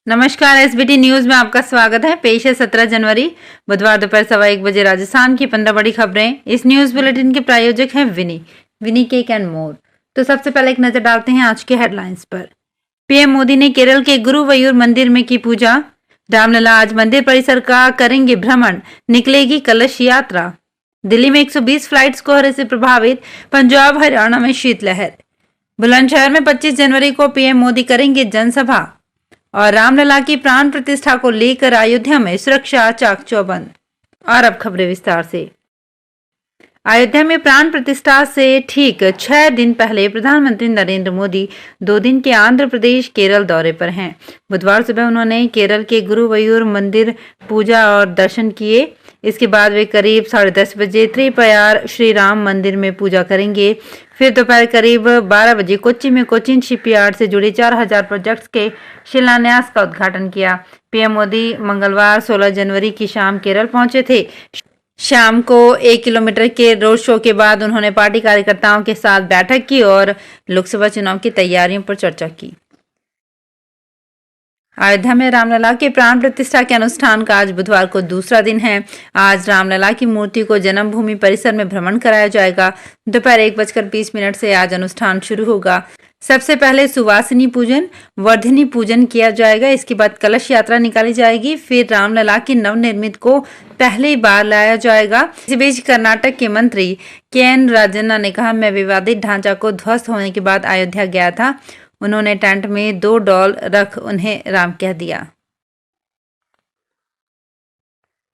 नमस्कार। SBT news में आपका स्वागत है। पेश है 17 जनवरी बुधवार दोपहर 1:15 राजस्थान की 15 बड़ी खबरें। इस न्यूज बुलेटिन के प्रायोजक हैं विनी केक एंड मोर। तो सबसे पहले एक नजर डालते हैं आज के हेडलाइंस पर। पीएम मोदी ने केरल के गुरुवयूर मंदिर में की पूजा। रामलला आज मंदिर परिसर का करेंगे भ्रमण, निकलेगी कलश यात्रा। दिल्ली में 120 फ्लाइट्स कोहरे से प्रभावित, पंजाब हरियाणा में शीतलहर। बुलंदशहर में 25 जनवरी को पीएम मोदी करेंगे जनसभा। और रामलला की प्राण प्रतिष्ठा को लेकर अयोध्या में सुरक्षा चाक चौबंद। और अब खबरें विस्तार से। अयोध्या में प्राण प्रतिष्ठा से ठीक 6 दिन पहले प्रधानमंत्री नरेंद्र मोदी 2 दिन के आंध्र प्रदेश केरल दौरे पर हैं। बुधवार सुबह उन्होंने केरल के गुरुवयूर मंदिर पूजा और दर्शन किए। इसके बाद वे करीब 10:30 बजे त्रिपयार श्री राम मंदिर में पूजा करेंगे। फिर दोपहर करीब 12 बजे कोच्चि में कोचिन शिपयार्ड से जुड़े 4000 प्रोजेक्ट्स के शिलान्यास का उद्घाटन किया। पीएम मोदी मंगलवार 16 जनवरी की शाम केरल पहुंचे थे। शाम को 1 किलोमीटर के रोड शो के बाद उन्होंने पार्टी कार्यकर्ताओं के साथ बैठक की और लोकसभा चुनाव की तैयारियों पर चर्चा की। अयोध्या में रामलला के प्राण प्रतिष्ठा के अनुष्ठान का आज बुधवार को दूसरा दिन है। आज रामलला की मूर्ति को जन्मभूमि परिसर में भ्रमण कराया जाएगा। दोपहर 1:20 से आज अनुष्ठान शुरू होगा। सबसे पहले सुवासिनी पूजन, वर्धिनी पूजन किया जाएगा। इसके बाद कलश यात्रा निकाली जाएगी। फिर रामलला की नवनिर्मित को पहली बार लाया जाएगा। इस बीच कर्नाटक के मंत्री के.एन. राजन्ना ने कहा, मैं विवादित ढांचा को ध्वस्त होने के बाद अयोध्या गया था। उन्होंने टेंट में 2 डॉल रख उन्हें राम कह दिया।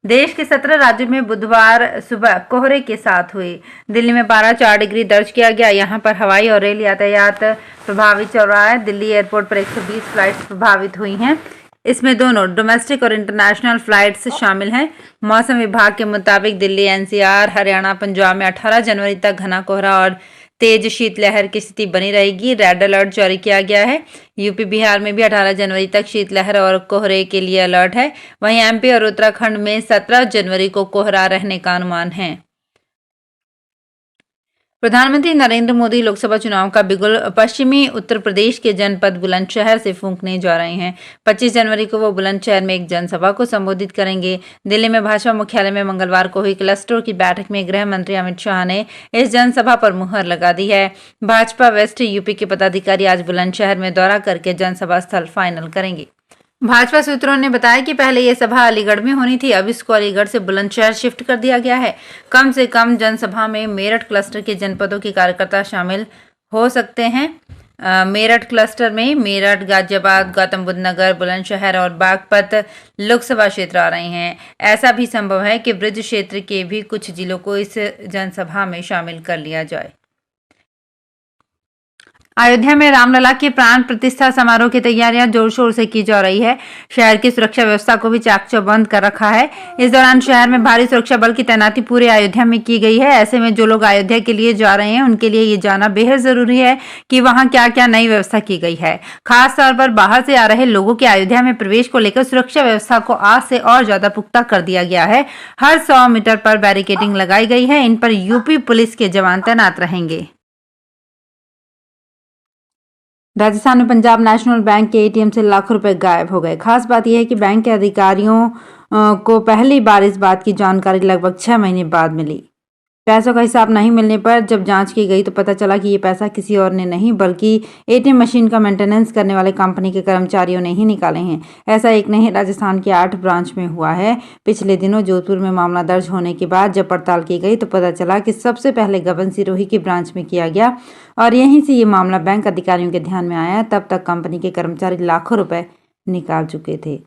देश के 17 राज्यों में बुधवार सुबह कोहरे के साथ हुई। दिल्ली में 4 डिग्री दर्ज किया गया। यहां पर हवाई और रेल यातायात प्रभावित चल रहा है। दिल्ली एयरपोर्ट पर 120 फ्लाइट्स प्रभावित हुई हैं। इसमें दोनों डोमेस्टिक और इंटरनेशनल फ्लाइट्स शामिल हैं। मौसम विभाग के मुताबिक दिल्ली, एनसीआर, हरियाणा, पंजाब में 18 जनवरी तक घना कोहरा और तेज शीतलहर की स्थिति बनी रहेगी। रेड अलर्ट जारी किया गया है। यूपी, बिहार में भी 18 जनवरी तक शीतलहर और कोहरे के लिए अलर्ट है। वहीं एमपी और उत्तराखंड में 17 जनवरी को कोहरा रहने का अनुमान है। प्रधानमंत्री नरेंद्र मोदी लोकसभा चुनाव का बिगुल पश्चिमी उत्तर प्रदेश के जनपद बुलंदशहर से फूंकने जा रहे हैं। 25 जनवरी को वो बुलंदशहर में एक जनसभा को संबोधित करेंगे। दिल्ली में भाजपा मुख्यालय में मंगलवार को हुई क्लस्टर की बैठक में गृह मंत्री अमित शाह ने इस जनसभा पर मुहर लगा दी है। भाजपा वेस्ट यूपी के पदाधिकारी आज बुलंदशहर में दौरा करके जनसभा स्थल फाइनल करेंगे। भाजपा सूत्रों ने बताया कि पहले ये सभा अलीगढ़ में होनी थी। अब इसको अलीगढ़ से बुलंदशहर शिफ्ट कर दिया गया है। कम से कम जनसभा में मेरठ क्लस्टर के जनपदों के कार्यकर्ता शामिल हो सकते हैं। मेरठ क्लस्टर में मेरठ, गाजियाबाद, गौतम बुद्ध नगर, बुलंदशहर और बागपत लोकसभा क्षेत्र आ रहे हैं। ऐसा भी संभव है कि ब्रज क्षेत्र के भी कुछ जिलों को इस जनसभा में शामिल कर लिया जाए। अयोध्या में रामलला के प्राण प्रतिष्ठा समारोह की तैयारियां जोर शोर से की जा रही है। शहर की सुरक्षा व्यवस्था को भी चाक चौबंद कर रखा है। इस दौरान शहर में भारी सुरक्षा बल की तैनाती पूरे अयोध्या में की गई है। ऐसे में जो लोग अयोध्या के लिए जा रहे हैं उनके लिए ये जानना बेहद जरूरी है कि वहां क्या क्या नई व्यवस्था की गई है। खास तौर पर बाहर से आ रहे लोगों के अयोध्या में प्रवेश को लेकर सुरक्षा व्यवस्था को आज से और ज्यादा पुख्ता कर दिया गया है। हर 100 मीटर पर बैरिकेडिंग लगाई गई है। इन पर यूपी पुलिस के जवान तैनात रहेंगे। राजस्थान में पंजाब नेशनल बैंक के एटीएम से लाखों रुपए गायब हो गए। खास बात यह है कि बैंक के अधिकारियों को पहली बार इस बात की जानकारी लगभग 6 महीने बाद मिली। पैसों का हिसाब नहीं मिलने पर जब जांच की गई तो पता चला कि ये पैसा किसी और ने नहीं बल्कि एटीएम मशीन का मेंटेनेंस करने वाले कंपनी के कर्मचारियों ने ही निकाले हैं। ऐसा एक नहीं, राजस्थान के 8 ब्रांच में हुआ है। पिछले दिनों जोधपुर में मामला दर्ज होने के बाद जब पड़ताल की गई तो पता चला कि सबसे पहले गबन सिरोही की ब्रांच में किया गया और यहीं से ये मामला बैंक अधिकारियों के ध्यान में आया। तब तक कंपनी के कर्मचारी लाखों रुपए निकाल चुके थे।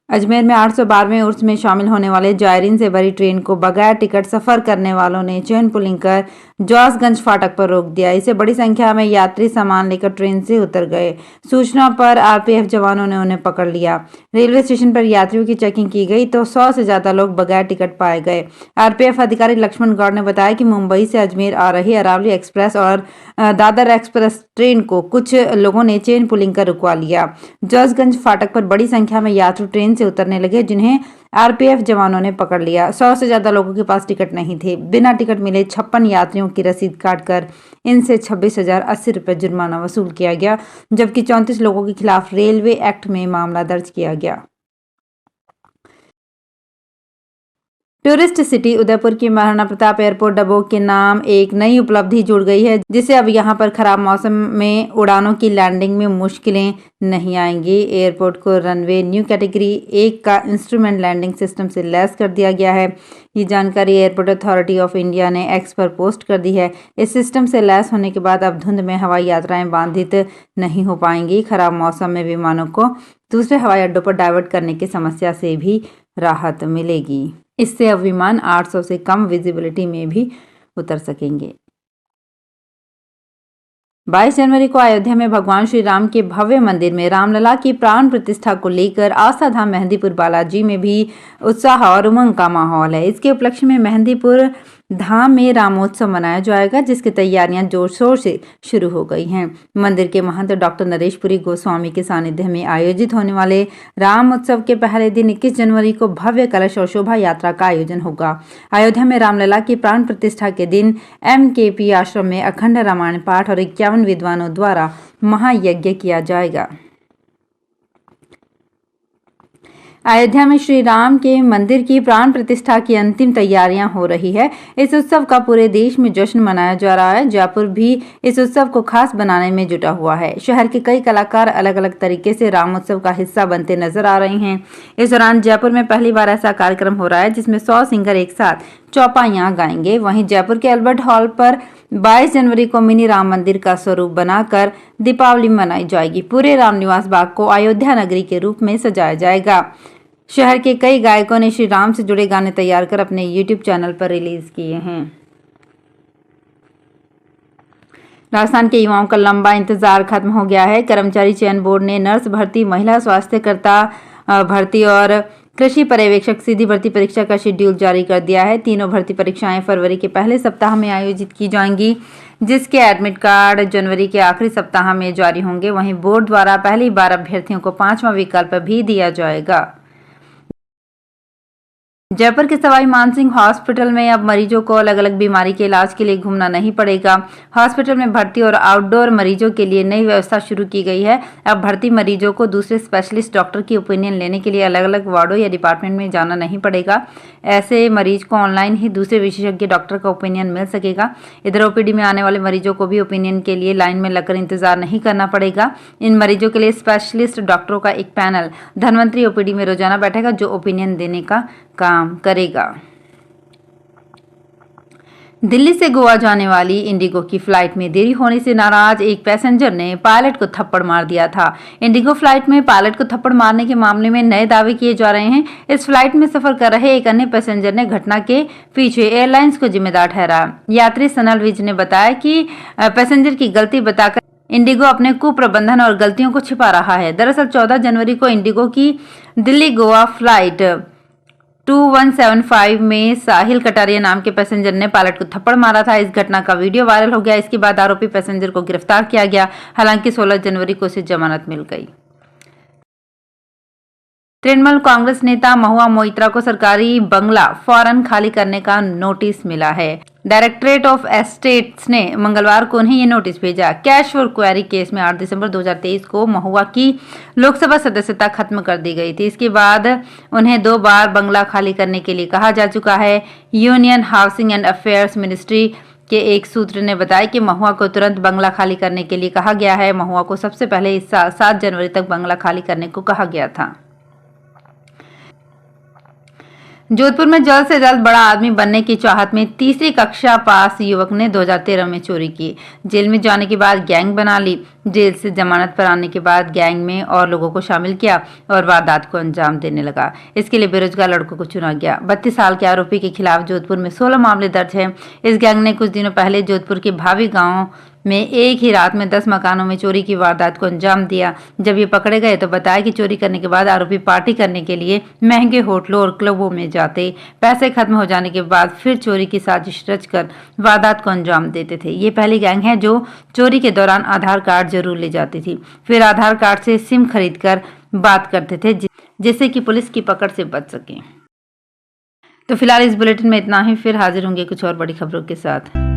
अजमेर में 812वें उर्स में शामिल होने वाले जायरीन से भरी ट्रेन को बगैर टिकट सफर करने वालों ने चेन पुलिंग कर जॉसगंज फाटक पर रोक दिया। इससे बड़ी संख्या में यात्री सामान लेकर ट्रेन से उतर गए। सूचना पर आरपीएफ जवानों ने उन्हें पकड़ लिया। रेलवे स्टेशन पर यात्रियों की चेकिंग की गई तो 100 से ज्यादा लोग बगैर टिकट पाए गए। आरपीएफ अधिकारी लक्ष्मण गौड़ ने बताया कि मुंबई से अजमेर आ रही अरावली एक्सप्रेस और दादर एक्सप्रेस ट्रेन को कुछ लोगों ने चेन पुलिंग कर रुकवा लिया। जॉसगंज फाटक पर बड़ी संख्या में यात्री ट्रेन से उतरने लगे, जिन्हें आरपीएफ जवानों ने पकड़ लिया। 100 से ज्यादा लोगों के पास टिकट नहीं थे। बिना टिकट मिले 56 यात्रियों की रसीद काटकर इनसे 26,080 रुपये जुर्माना वसूल किया गया, जबकि 34 लोगों के खिलाफ रेलवे एक्ट में मामला दर्ज किया गया। टूरिस्ट सिटी उदयपुर की महाराणा प्रताप एयरपोर्ट डबोक के नाम एक नई उपलब्धि जुड़ गई है, जिससे अब यहां पर खराब मौसम में उड़ानों की लैंडिंग में मुश्किलें नहीं आएंगी। एयरपोर्ट को रनवे न्यू कैटेगरी 1 का इंस्ट्रूमेंट लैंडिंग सिस्टम से लैस कर दिया गया है। ये जानकारी एयरपोर्ट अथॉरिटी ऑफ इंडिया ने एक्स पर पोस्ट कर दी है। इस सिस्टम से लैस होने के बाद अब धुंध में हवाई यात्राएं बाधित नहीं हो पाएंगी। खराब मौसम में विमानों को दूसरे हवाई अड्डों पर डाइवर्ट करने की समस्या से भी राहत मिलेगी। इससे अब विमान 800 से कम विजिबिलिटी में भी उतर सकेंगे। 22 जनवरी को अयोध्या में भगवान श्री राम के भव्य मंदिर में रामलला की प्राण प्रतिष्ठा को लेकर आस्था धाम मेहंदीपुर बालाजी में भी उत्साह और उमंग का माहौल है। इसके उपलक्ष्य में मेहंदीपुर धाम में रामोत्सव मनाया जाएगा, जिसकी तैयारियां जोर शोर से शुरू हो गई हैं। मंदिर के महंत डॉक्टर नरेशपुरी गोस्वामी के सानिध्य में आयोजित होने वाले राम उत्सव के पहले दिन 21 जनवरी को भव्य कलश और शोभा यात्रा का आयोजन होगा। अयोध्या में रामलला की प्राण प्रतिष्ठा के दिन MKP आश्रम में अखंड रामायण पाठ और 51 विद्वानों द्वारा महायज्ञ किया जाएगा। अयोध्या में श्री राम के मंदिर की प्राण प्रतिष्ठा की अंतिम तैयारियां हो रही है। इस उत्सव का पूरे देश में जश्न मनाया जा रहा है। जयपुर भी इस उत्सव को खास बनाने में जुटा हुआ है। शहर के कई कलाकार अलग अलग तरीके से राम उत्सव का हिस्सा बनते नजर आ रहे हैं। इस दौरान जयपुर में पहली बार ऐसा कार्यक्रम हो रहा है जिसमें 100 सिंगर एक साथ चौपाइयां गाएंगे। वहीं जयपुर के अल्बर्ट हॉल पर 22 जनवरी को मिनी राम मंदिर का स्वरूप बनाकर दीपावली मनाई जाएगी। पूरे रामनिवास बाग को अयोध्या नगरी के रूप में सजाया जाएगा। शहर के कई गायकों ने श्री राम से जुड़े गाने तैयार कर अपने YouTube चैनल पर रिलीज किए हैं। राजस्थान के युवाओं का लंबा इंतजार खत्म हो गया है। कर्मचारी चयन बोर्ड ने नर्स भर्ती, महिला स्वास्थ्यकर्ता भर्ती और कृषि पर्यवेक्षक सीधी भर्ती परीक्षा का शेड्यूल जारी कर दिया है। तीनों भर्ती परीक्षाएं फरवरी के पहले सप्ताह में आयोजित की जाएंगी, जिसके एडमिट कार्ड जनवरी के आखिरी सप्ताह में जारी होंगे। वहीं बोर्ड द्वारा पहली बार अभ्यर्थियों को 5वां विकल्प भी दिया जाएगा। जयपुर के सवाई मानसिंह हॉस्पिटल में अब मरीजों को अलग अलग बीमारी के इलाज के लिए घूमना नहीं पड़ेगा। हॉस्पिटल में भर्ती और आउटडोर मरीजों के लिए नई व्यवस्था शुरू की गई है। अब भर्ती मरीजों को दूसरे स्पेशलिस्ट डॉक्टर की ओपिनियन लेने के लिए अलग अलग वार्डों या डिपार्टमेंट में जाना नहीं पड़ेगा। ऐसे मरीज को ऑनलाइन ही दूसरे विशेषज्ञ डॉक्टर का ओपिनियन मिल सकेगा। इधर ओपीडी में आने वाले मरीजों को भी ओपिनियन के लिए लाइन में लगकर इंतजार नहीं करना पड़ेगा। इन मरीजों के लिए स्पेशलिस्ट डॉक्टरों का एक पैनल धन्वंतरी ओपीडी में रोजाना बैठेगा, जो ओपिनियन देने का काम करेगा। दिल्ली से गोवा जाने वाली इंडिगो की फ्लाइट में देरी होने से नाराज एक पैसेंजर ने पायलट को थप्पड़ मार दिया था। इंडिगो फ्लाइट में पायलट को थप्पड़ मारने के मामले में नए दावे किए जा रहे हैं। इस फ्लाइट में सफर कर रहे एक अन्य पैसेंजर ने घटना के पीछे एयरलाइंस को जिम्मेदार ठहराया। यात्री सनल विज ने बताया कि पैसेंजर की गलती बताकर इंडिगो अपने कुप्रबंधन और गलतियों को छिपा रहा है। दरअसल 14 जनवरी को इंडिगो की दिल्ली गोवा फ्लाइट 2175 में साहिल कटारिया नाम के पैसेंजर ने पायलट को थप्पड़ मारा था। इस घटना का वीडियो वायरल हो गया। इसके बाद आरोपी पैसेंजर को गिरफ्तार किया गया। हालांकि 16 जनवरी को उसे जमानत मिल गई। तृणमूल कांग्रेस नेता महुआ मोइत्रा को सरकारी बंगला फौरन खाली करने का नोटिस मिला है। डायरेक्टरेट ऑफ एस्टेट्स ने मंगलवार को उन्हें ये नोटिस भेजा। कैश फॉर क्वेरी केस में 8 दिसंबर 2023 को महुआ की लोकसभा सदस्यता खत्म कर दी गई थी। इसके बाद उन्हें 2 बार बंगला खाली करने के लिए कहा जा चुका है। Union housing and affairs ministry के एक सूत्र ने बताया कि महुआ को तुरंत बंगला खाली करने के लिए कहा गया है। महुआ को सबसे पहले इस साल 7 जनवरी तक बंगला खाली करने को कहा गया था। जोधपुर में जल्द से जल्द बड़ा आदमी बनने की चाहत में तीसरी कक्षा पास युवक ने 2013 में चोरी की। जेल में जाने के बाद गैंग बना ली। जेल से जमानत पर आने के बाद गैंग में और लोगों को शामिल किया और वारदात को अंजाम देने लगा। इसके लिए बेरोजगार लड़कों को चुना गया। 32 साल के आरोपी के खिलाफ जोधपुर में 16 मामले दर्ज हैं। इस गैंग ने कुछ दिनों पहले जोधपुर के भावी गांव में एक ही रात में 10 मकानों में चोरी की वारदात को अंजाम दिया। जब ये पकड़े गए तो बताया कि चोरी करने के बाद आरोपी पार्टी करने के लिए महंगे होटलों और क्लबों में जाते, पैसे खत्म हो जाने के बाद फिर चोरी की साजिश रचकर वारदात को अंजाम देते थे। ये पहली गैंग है जो चोरी के दौरान आधार कार्ड जरूर ले जाती थी, फिर आधार कार्ड से सिम खरीद कर बात करते थे, जिससे कि पुलिस की पकड़ से बच सके। तो फिलहाल इस बुलेटिन में इतना ही, फिर हाजिर होंगे कुछ और बड़ी खबरों के साथ।